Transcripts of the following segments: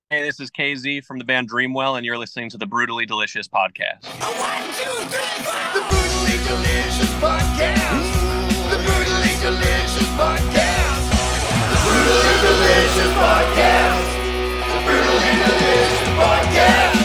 Hey, this is KZ from the band Dreamwell, and you're listening to the Brutally Delicious podcast. One, two, three, four. The Brutally Delicious Podcast. The Brutally Delicious Podcast. The Brutally Delicious Podcast. The Brutally Delicious Podcast.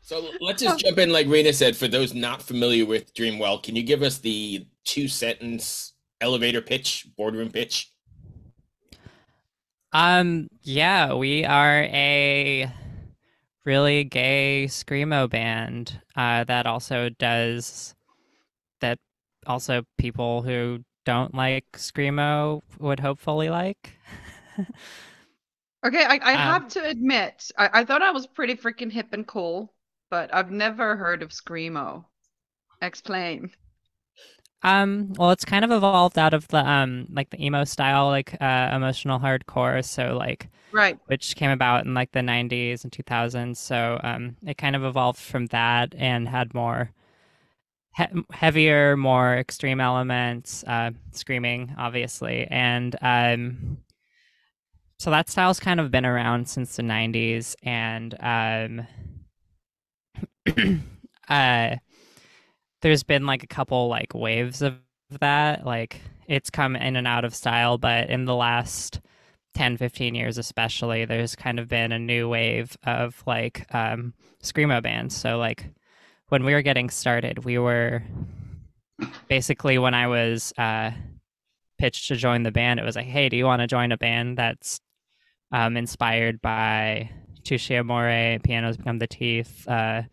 So let's just jump in, like Rena said, for those not familiar with Dreamwell, can you give us the two-sentence elevator pitch, boardroom pitch? Yeah, we are a really gay screamo band that also people who don't like screamo would hopefully like. Okay, I have to admit, I thought I was pretty freaking hip and cool, but I've never heard of screamo. Explain. Well, it's kind of evolved out of the like the emo style, like emotional hardcore, so like Right. which came about in like the 90s and 2000s. So it kind of evolved from that and had more heavier, more extreme elements, screaming, obviously. And so that style's kind of been around since the 90s. And there's been like a couple like waves of that. Like it's come in and out of style, but in the last 10, 15 years especially, there's kind of been a new wave of like screamo bands. So like when we were getting started, we were basically, when I was pitched to join the band, it was like, hey, do you want to join a band that's inspired by Touche Amore, Pianos Become the Teeth, and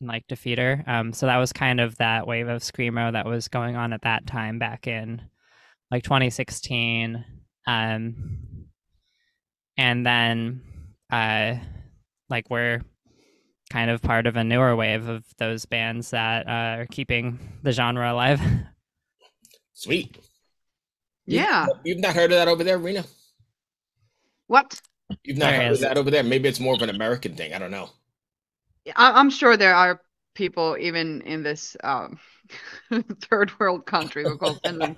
like Defeater. So that was kind of that wave of screamo that was going on at that time back in like 2016. And then like we're kind of part of a newer wave of those bands that are keeping the genre alive. Sweet. Yeah. You've not heard of that over there, Rena? What? You've not There heard of is. that over there? Maybe it's more of an American thing. I don't know. I'm sure there are people even in this third world country we call Finland.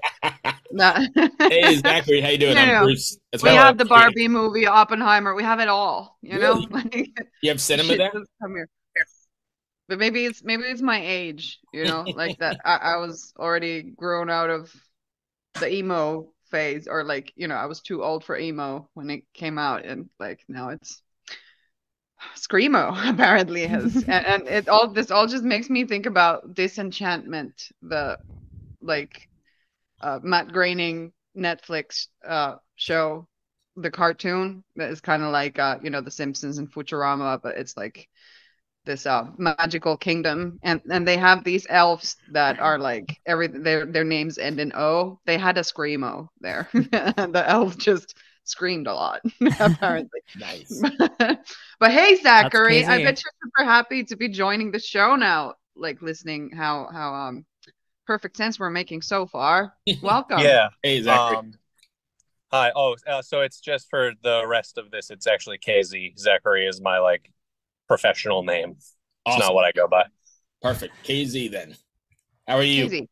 Hey, Zachary, how you doing? No, I'm no. Bruce. That's We why have the Barbie movie, Oppenheimer. We have it all, you know? Really? You have cinema Shit, there? just come here. But maybe it's my age, you know, like that I was already grown out of the emo phase, or like, you know, I was too old for emo when it came out, and like now it's screamo apparently has and this all just makes me think about Disenchantment, the like Matt Groening Netflix show, the cartoon that is kind of like you know, The Simpsons and Futurama, but it's like this magical kingdom, and they have these elves that are like their names end in O. They had a screamo there. And the elf just screamed a lot apparently. Nice. But hey, Zachary, I crazy. bet you're super happy to be joining the show now, like listening how perfect sense we're making so far. Welcome. Yeah. Hey, Zachary. Hi. Oh, so it's just for the rest of this. It's actually KZ. Zachary is my like professional name. It's Awesome. not what I go by. Perfect. KZ then. How are you? Easy.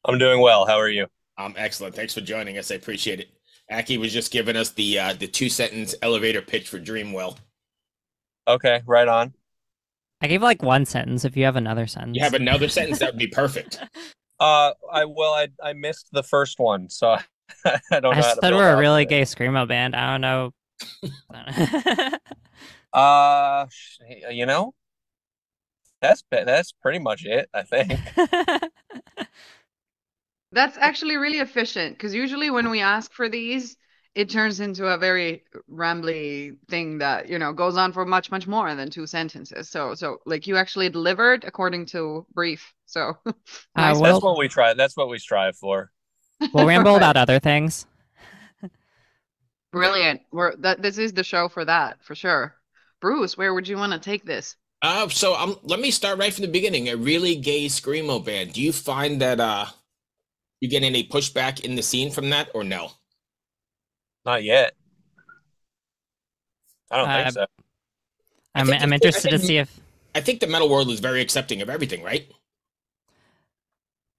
I'm doing well. How are you? I'm excellent. Thanks for joining us. I appreciate it. Aki was just giving us the two-sentence elevator pitch for Dreamwell. Okay, right on. I gave like one sentence. If you have another sentence. You have another sentence, that would be perfect. I missed the first one, so I don't know I how to said build we're a off really of it. gay screamo band. I don't know. You know, that's pretty much it, I think. That's actually really efficient, because usually when we ask for these, it turns into a very rambly thing that, you know, goes on for much, much more than two sentences. So like you actually delivered according to brief. So nice. That's what we try. That's what we strive for. We'll ramble Right. about other things. Brilliant. This is the show for that, for sure. Bruce, where would you want to take this? Let me start right from the beginning. A really gay screamo band. Do you find that you get any pushback in the scene from that, or no? Not yet. I don't think Uh, so. I I'm think I'm I interested to think see if I think the metal world is very accepting of everything, right?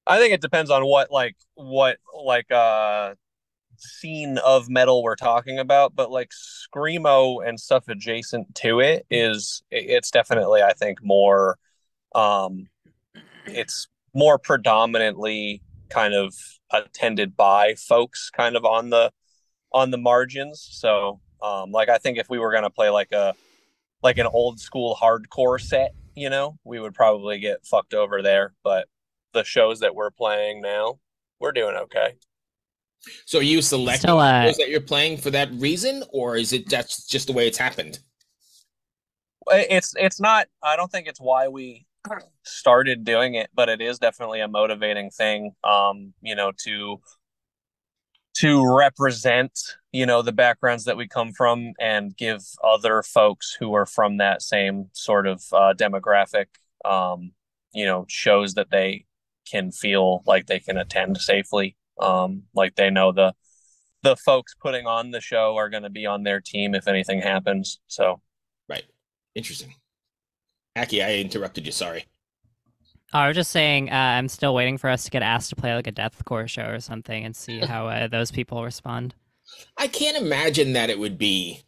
I think it depends on what scene of metal we're talking about, but like screamo and stuff adjacent to it's definitely, I think, more um it's more predominantly kind of attended by folks kind of on the margins. So like I think if we were gonna play like an old school hardcore set, we would probably get fucked over there. But the shows that we're playing now, we're doing okay. So are you selecting still those that you're playing for that reason, or is it that's just the way it's happened? It's not. I don't think it's why we started doing it, but it is definitely a motivating thing. To represent, the backgrounds that we come from and give other folks who are from that same sort of demographic, shows that they can feel like they can attend safely. Like they know the folks putting on the show are going to be on their team if anything happens. So Right. Interesting. Aki, I interrupted you. Sorry. I was just saying, I'm still waiting for us to get asked to play like a deathcore show or something and see how those people respond. I can't imagine that it would be.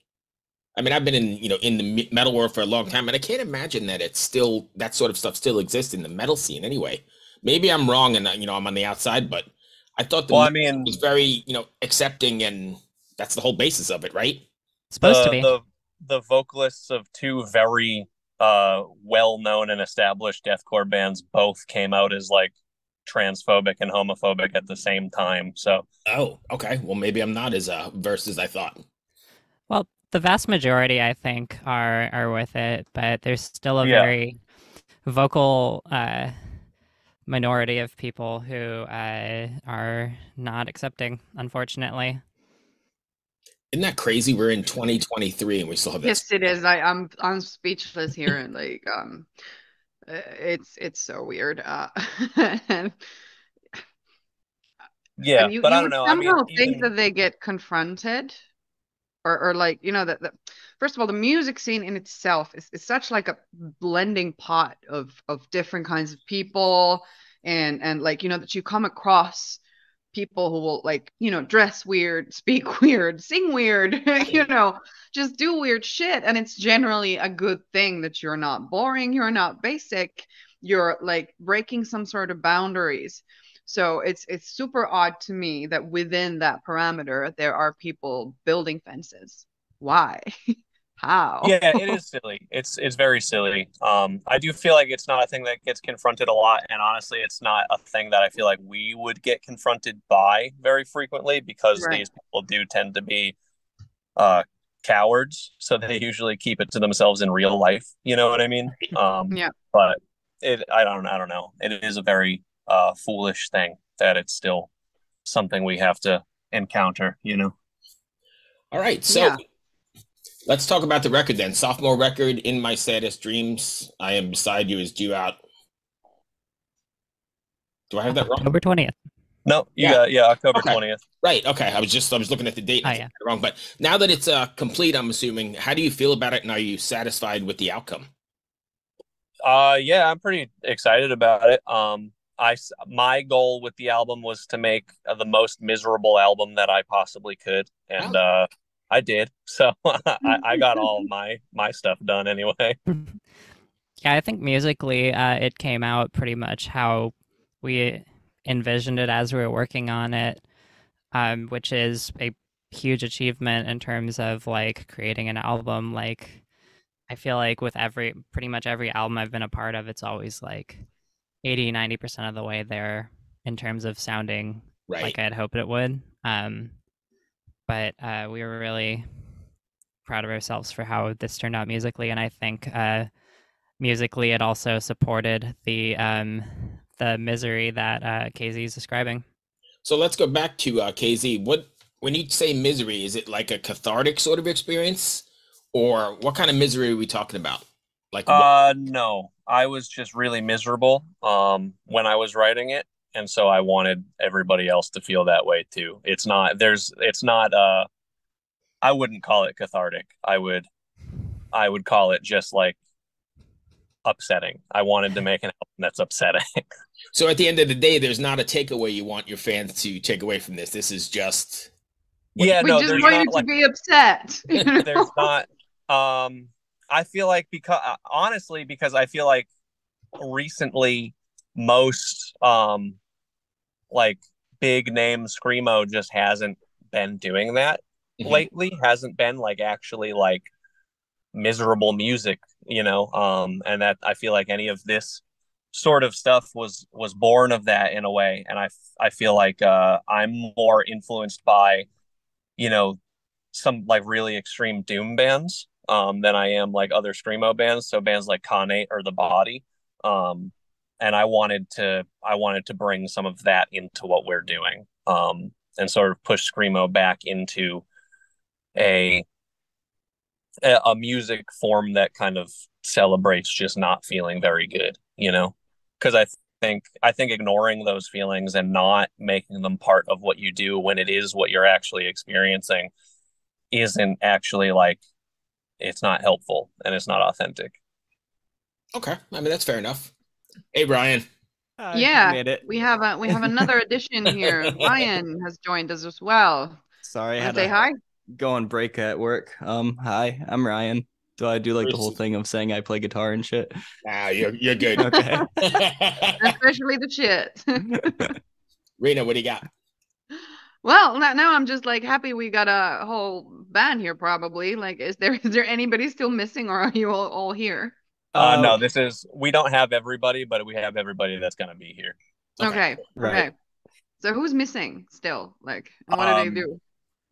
I mean, I've been in the metal world for a long time, and I can't imagine that it's still that sort of stuff still exists in the metal scene. Anyway, maybe I'm wrong, and I'm on the outside, but I thought the well, I metal scene mean, was very accepting, and that's the whole basis of it, right? It's supposed to the be. the the vocalists of two very well-known and established deathcore bands both came out as like transphobic and homophobic at the same time. So Oh, okay. Well, maybe I'm not as versed as I thought. Well, the vast majority, I think, are with it, but there's still a yeah, very vocal minority of people who are not accepting, unfortunately. Isn't that crazy? We're in 2023 and we still have that. Yes, it is. I'm speechless here, and like it's so weird. And yeah, and you but I you don't would know. I mean, somehow think even that they get confronted, or like that first of all, the music scene in itself is such like a blending pot of different kinds of people, and like that you come across people who will like dress weird, speak weird, sing weird, just do weird shit, and it's generally a good thing that you're not boring, you're not basic, you're like breaking some sort of boundaries. So it's super odd to me that within that parameter there are people building fences. Why? How? yeah, it is silly. It's very silly. I do feel like it's not a thing that gets confronted a lot, and honestly, it's not a thing that I feel like we would get confronted by very frequently because Right. these people do tend to be uh cowards, so they usually keep it to themselves in real life. You know what I mean? Yeah. But I don't know. It is a very foolish thing that it's still something we have to encounter. All right, so Yeah. let's talk about the record then. Sophomore record, In My Saddest Dreams. I Am Beside You is due out. Do I have that wrong? October 20th. No, you Yeah. got, yeah, October Okay. 20th. Right. Okay. I was looking at the date and Oh, I yeah. think I got it wrong. But now that it's complete, I'm assuming, how do you feel about it and are you satisfied with the outcome? Yeah, I'm pretty excited about it. My goal with the album was to make the most miserable album that I possibly could, and Oh, I did. So I got all of my stuff done anyway. Yeah, I think musically, it came out pretty much how we envisioned it as we were working on it, which is a huge achievement in terms of like creating an album. Like, I feel like with pretty much every album I've been a part of, it's always like 80-90% of the way there in terms of sounding right. like I'd hoped it would. But we were really proud of ourselves for how this turned out musically, and I think musically it also supported the misery that KZ is describing. So let's go back to KZ. when you say misery, is it like a cathartic sort of experience, or what kind of misery are we talking about? Like what? No, I was just really miserable when I was writing it, and so I wanted everybody else to feel that way too. It's not I wouldn't call it cathartic. I would call it just like upsetting. I wanted to make an album that's upsetting. So at the end of the day, there's not a takeaway you want your fans to take away from this. This is just what Yeah, We no, just there's want you not to like be upset. You know? there's not I feel like because honestly because I feel like recently most like big name screamo just hasn't been doing that Mhm. lately, hasn't been like actually like miserable music, and that I feel like any of this sort of stuff was born of that in a way. And I feel like I'm more influenced by, you know, some like really extreme doom bands than I am like other screamo bands. So bands like Conate or The Body. Um, and I wanted to bring some of that into what we're doing. And sort of push screamo back into a a music form that kind of celebrates just not feeling very good, because I think ignoring those feelings and not making them part of what you do when it is what you're actually experiencing isn't actually like it's not helpful and it's not authentic. Okay. I mean, that's fair enough. Hey, Brian. I Yeah, made it. we have another addition here. Ryan has joined us as well. Sorry, I Want had to say to hi? go on break at work. Hi, I'm Ryan. Do I do like the whole Bruce. thing of saying I play guitar and shit? Nah, you're good. Okay. Especially the shit. Rena, what do you got? Well, now I'm just like happy we got a whole band here. Probably like, is there anybody still missing, or are you all here? No, we don't have everybody, but we have everybody that's going to be here. Okay. Okay, Right. okay. So who's missing still? Like, and what do they Um, do?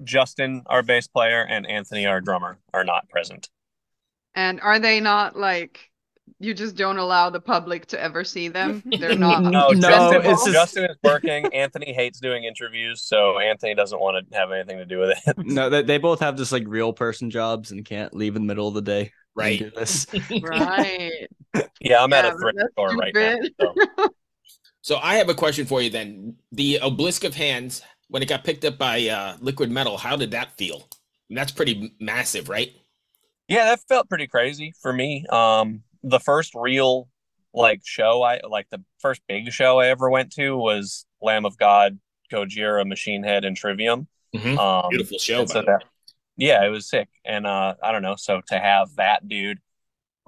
Justin, our bass player, and Anthony, our drummer, are not present. And are they not like you just don't allow the public to ever see them? They're not No, No, Justin. it's just Justin is working. Anthony hates doing interviews, so Anthony doesn't want to have anything to do with it. no. They both have just like real person jobs and can't leave in the middle of the day and Right. do this. right. Yeah, I'm at Yeah, a but thrift that's store right now. stupid. So So I have a question for you then. The Obelisk of Hands, when it got picked up by Liquid Metal, how did that feel? That's pretty massive, right? yeah, that felt pretty crazy for me. The first real like show the first big show I ever went to was Lamb of God, Gojira, Machine Head, and Trivium. Beautiful show, And by so the way. that yeah, it was sick. And I don't know, so to have that dude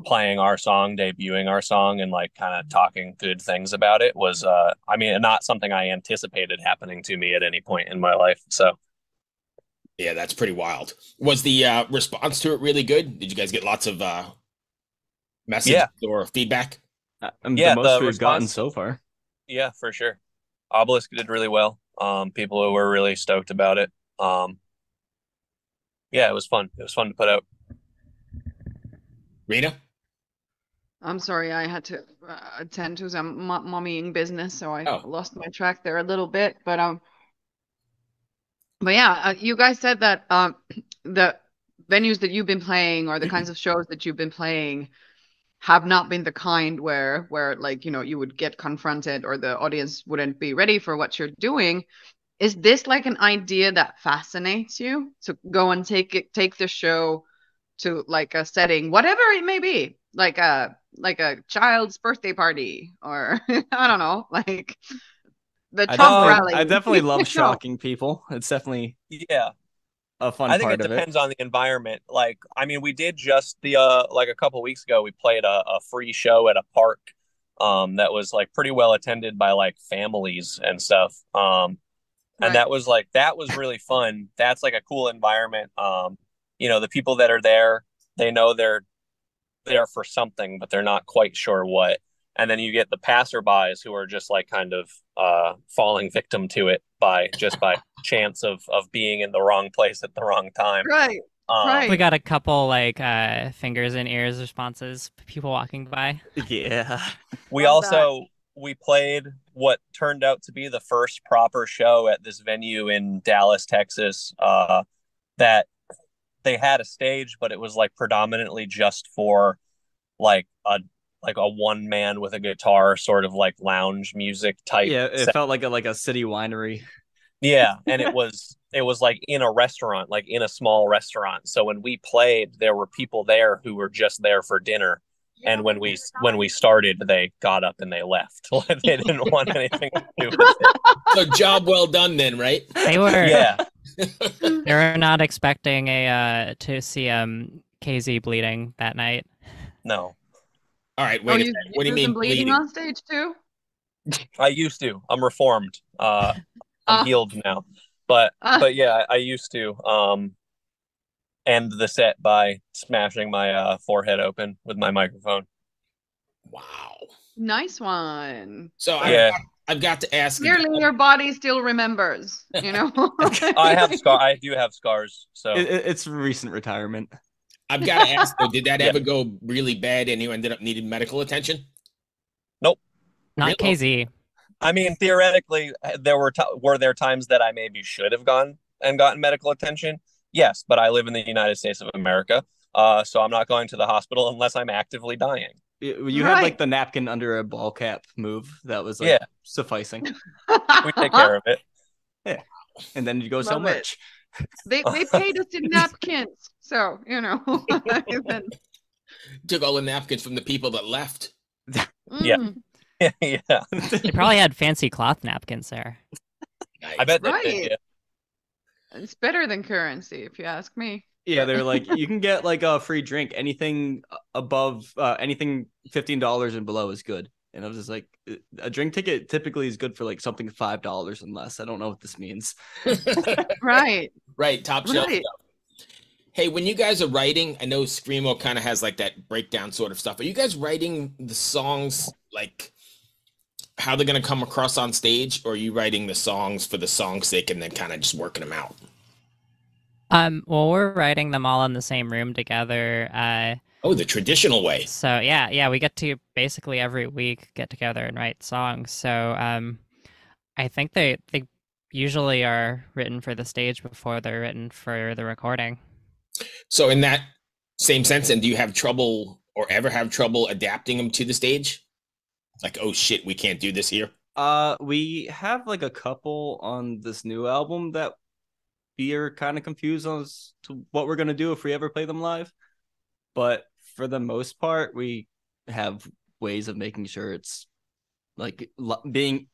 playing our song, debuting our song, and like kind of talking good things about it was I mean, not something I anticipated happening to me at any point in my life. So Yeah, that's pretty wild. Was the response to it really good? Did you guys get lots of messages yeah, or feedback? The yeah, most the we've gotten response, so far. yeah, for sure. Obelisk did really well. People who were really stoked about it. Yeah, it was fun. It was fun to put out. Rena? I'm sorry, I had to attend to some mommying business, so I Oh, lost my track there a little bit. But yeah, you guys said that the venues that you've been playing or the kinds of shows that you've been playing have not been the kind where like you would get confronted or the audience wouldn't be ready for what you're doing. Is this like an idea that fascinates you to go and take the show to like a setting, whatever it may be, like a child's birthday party or I don't know, like the I Trump definitely, I rally? definitely love No. shocking people. It's definitely Yeah, a fun I think part it of it. depends on the environment. Like, I mean, we did just the like a couple weeks ago, we played a free show at a park that was like pretty well attended by like families and stuff. And Right. that was really fun. That's like a cool environment. The people that are there, they know they're there for something, but they're not quite sure what. And then you get the passerbys who are just like kind of falling victim to it by chance of being in the wrong place at the wrong time. Right. We Right. got a couple like fingers and ears responses, people walking by. Yeah. We Love that. also we played what turned out to be the first proper show at this venue in Dallas, Texas. That they had a stage, but it was like predominantly just for like a one man with a guitar, sort of like lounge music type. Yeah, it set. felt like a city winery. Yeah, and it was like in a restaurant, like in a small restaurant. So when we played, there were people there who were just there for dinner. And when we started, they got up and they left. They didn't want anything to do with it. So job well done then, right? They were Yeah, they were not expecting to see KZ bleeding that night. no. All right, Oh, wait a you second. What do you do some mean bleeding bleeding? on stage too? I used to. I'm reformed. I'm Ah. healed now. But yeah, I used to end the set by smashing my forehead open with my microphone. Wow. Nice one. So Yeah. I've got to ask. Clearly, your body still remembers. You know. I do have scars. So It's recent retirement. I've got to ask though, did that Yeah. ever go really bad and you ended up needing medical attention? nope. Not Really? KZ. I mean, theoretically, were there times that I maybe should have gone and gotten medical attention? Yes, but I live in the United States of America, so I'm not going to the hospital unless I'm actively dying. You had Right. like the napkin under a ball cap move that was like Yeah. sufficing, We take care of it. and then you go sell Love it. merch. They paid us in napkins, so you know. Then, Took all the napkins from the people that left. Yeah. mm, Yeah, They probably had fancy cloth napkins there. I bet they Right. did. Yeah. it's better than currency, if you ask me. Yeah, they're like you can get like a free drink. Anything above anything $15 and below is good. And I was just like, a drink ticket typically is good for like something $5 and less. I don't know what this means. Right. Right, top shelf Right. stuff. Hey, when you guys are writing, I know Screamo kind of has like that breakdown sort of stuff. Are you guys writing the songs like how they're going to come across on stage, or are you writing the songs for the song's sake and then kind of just working them out? Well, we're writing them all in the same room together. Oh, the traditional way. So yeah, we get to basically every week get together and write songs. So I think they usually are written for the stage before they're written for the recording. So in that same sense, and do you have trouble or ever have trouble adapting them to the stage? Like, oh shit, we can't do this here. We have like a couple on this new album that we are kind of confused as to what we're gonna do if we ever play them live. But for the most part, we have ways of making sure it's like being.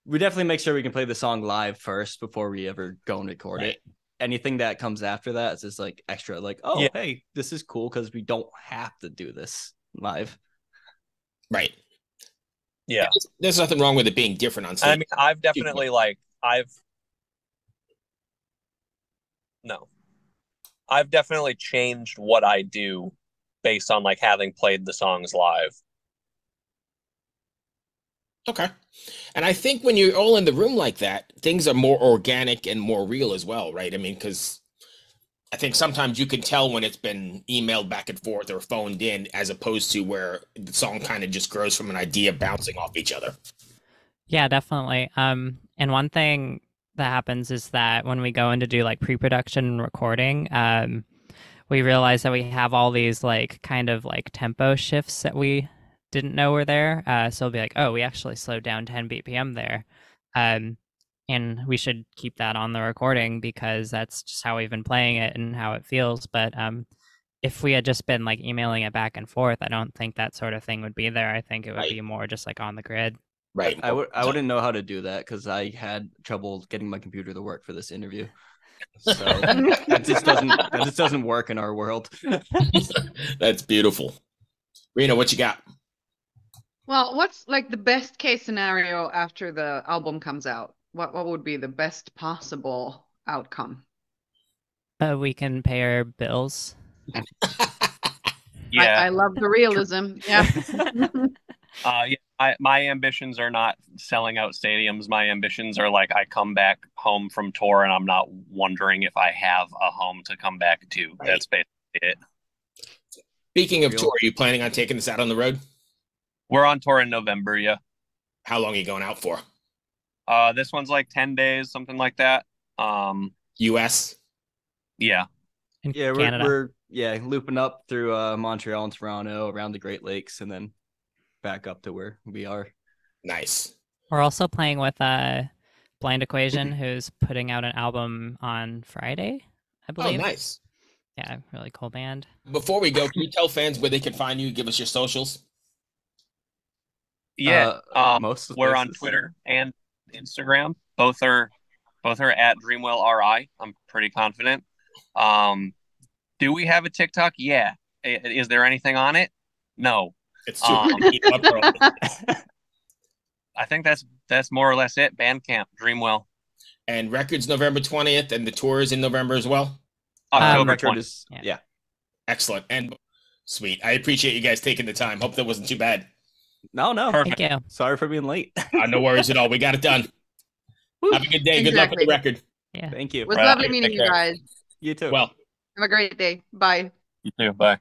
We definitely make sure we can play the song live first before we ever go and record it. Anything that comes after that is just like extra, like, oh, Yeah. hey, this is cool because we don't have to do this live. Right. Yeah. There's nothing wrong with it being different on stage. I mean, I've definitely I've definitely changed what I do based on like having played the songs live. Okay. And I think when you're all in the room like that, things are more organic and more real as well, right? I mean, because I think sometimes you can tell when it's been emailed back and forth or phoned in, as opposed to where the song kind of just grows from an idea bouncing off each other. Yeah, definitely. And one thing that happens is that when we go in to do like pre-production and recording, we realize that we have all these like kind of like tempo shifts that we didn't know were there. So it'll be like, oh, we actually slowed down 10 BPM there. And we should keep that on the recording because that's just how we've been playing it and how it feels. But if we had just been like emailing it back and forth, I don't think that sort of thing would be there. I think it would Right. be more just like on the grid. Right. I wouldn't know how to do that because I had trouble getting my computer to work for this interview. So that just doesn't work in our world. That's beautiful. Rena, what you got? Well, what's like the best case scenario after the album comes out? What would be the best possible outcome? We can pay our bills. Yeah. I love the realism. Yeah. My ambitions are not selling out stadiums. My ambitions are like I come back home from tour and I'm not wondering if I have a home to come back to. Right. That's basically it. Speaking of tour, are you planning on taking this out on the road? We're on tour in November, yeah. How long are you going out for? This one's like 10 days, something like that. U.S. Yeah. In Yeah, Canada. we're looping up through Montreal and Toronto around the Great Lakes and then back up to where we are. Nice. We're also playing with Blind Equation, who's putting out an album on Friday, I Oh, believe. nice. Yeah, really cool band. Before we go, can you tell fans where they can find you? Give us your socials. Yeah. Most We're on places. Twitter and Instagram. Both are at Dreamwell RI. I'm pretty confident. Do we have a TikTok? Yeah. Is there anything on it? No. It's too Um, hard to keep up, bro. I think that's more or less it. Bandcamp, Dreamwell, And records November 20th, and the tour is in November as well. October Record 20th. is Yeah. yeah. Excellent. And sweet. I appreciate you guys taking the time. Hope that wasn't too bad. No. Perfect. Thank you. Sorry for being late. No worries at all. We got it done. Have a good day. Good luck with Exactly. the record. Yeah. Thank you. It was Right. lovely Take meeting you care. guys. You too. Well. Have a great day. Bye. You too. Bye.